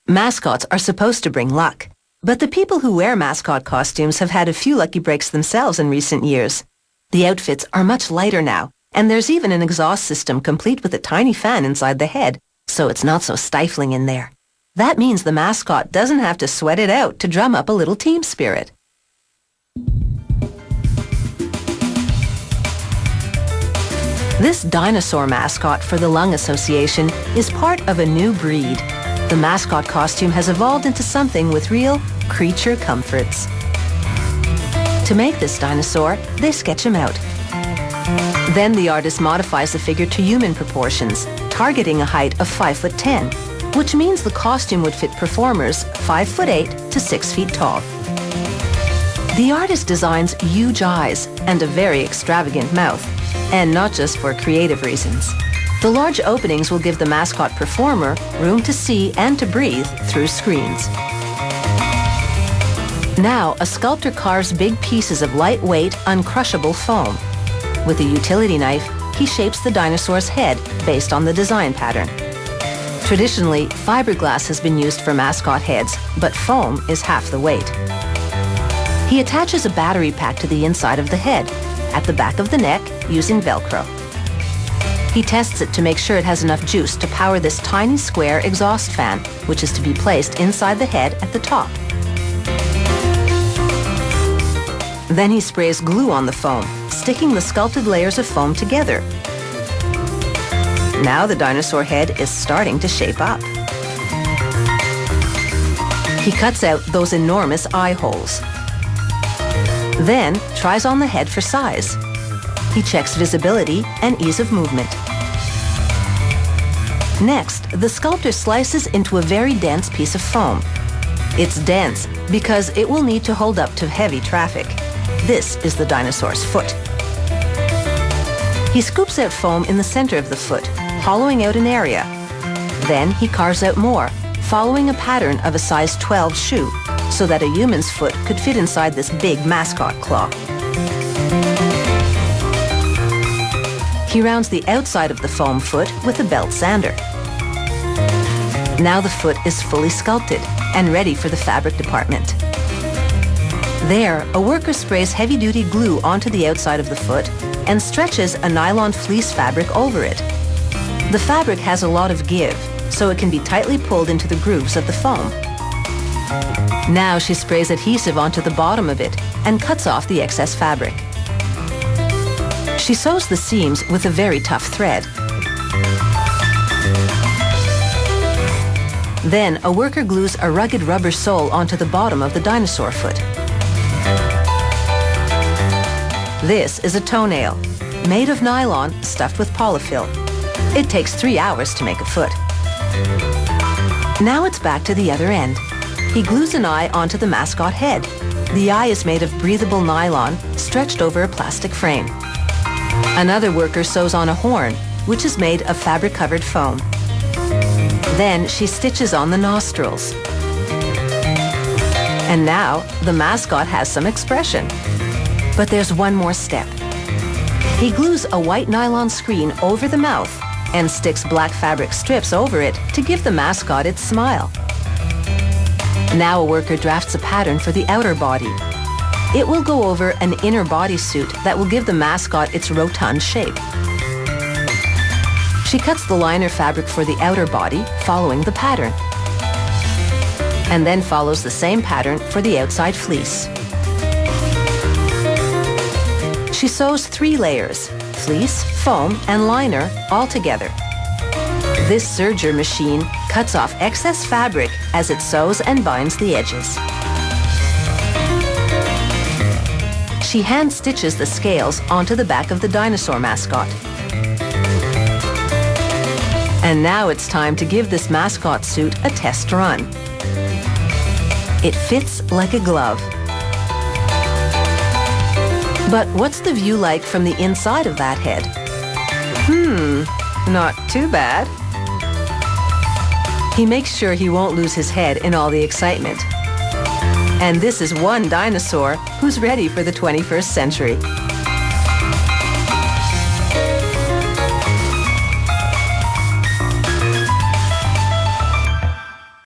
Mascots are supposed to bring luck, but the people who wear mascot costumes have had a few lucky breaks themselves in recent years. The outfits are much lighter now, and there's even an exhaust system complete with a tiny fan inside the head, so it's not so stifling in there. That means the mascot doesn't have to sweat it out to drum up a little team spirit. This dinosaur mascot for the Lung Association is part of a new breed. The mascot costume has evolved into something with real creature comforts. To make this dinosaur, they sketch him out. Then the artist modifies the figure to human proportions, targeting a height of 5'10", which means the costume would fit performers 5'8" to 6 feet tall. The artist designs huge eyes and a very extravagant mouth, and not just for creative reasons. The large openings will give the mascot performer room to see and to breathe through screens. Now, a sculptor carves big pieces of lightweight, uncrushable foam. With a utility knife, he shapes the dinosaur's head based on the design pattern. Traditionally, fiberglass has been used for mascot heads, but foam is half the weight. He attaches a battery pack to the inside of the head, at the back of the neck, using Velcro. He tests it to make sure it has enough juice to power this tiny square exhaust fan, which is to be placed inside the head at the top. Then he sprays glue on the foam, sticking the sculpted layers of foam together. Now the dinosaur head is starting to shape up. He cuts out those enormous eye holes. Then tries on the head for size. He checks visibility and ease of movement. Next, the sculptor slices into a very dense piece of foam. It's dense because it will need to hold up to heavy traffic. This is the dinosaur's foot. He scoops out foam in the center of the foot, hollowing out an area. Then he carves out more, following a pattern of a size 12 shoe, so that a human's foot could fit inside this big mascot claw. He rounds the outside of the foam foot with a belt sander. Now the foot is fully sculpted and ready for the fabric department. There, a worker sprays heavy-duty glue onto the outside of the foot and stretches a nylon fleece fabric over it. The fabric has a lot of give, so it can be tightly pulled into the grooves of the foam. Now she sprays adhesive onto the bottom of it and cuts off the excess fabric. She sews the seams with a very tough thread. Then a worker glues a rugged rubber sole onto the bottom of the dinosaur foot. This is a toenail, made of nylon stuffed with polyfill. It takes 3 hours to make a foot. Now it's back to the other end. He glues an eye onto the mascot head. The eye is made of breathable nylon stretched over a plastic frame. Another worker sews on a horn, which is made of fabric-covered foam. Then she stitches on the nostrils. And now the mascot has some expression. But there's one more step. He glues a white nylon screen over the mouth and sticks black fabric strips over it to give the mascot its smile. Now a worker drafts a pattern for the outer body. It will go over an inner bodysuit that will give the mascot its rotund shape. She cuts the liner fabric for the outer body, following the pattern, and then follows the same pattern for the outside fleece. She sews 3 layers, fleece, foam, and liner, all together. This serger machine cuts off excess fabric as it sews and binds the edges. She hand stitches the scales onto the back of the dinosaur mascot. And now it's time to give this mascot suit a test run. It fits like a glove. But what's the view like from the inside of that head? Not too bad. He makes sure he won't lose his head in all the excitement. And this is one dinosaur who's ready for the 21st century.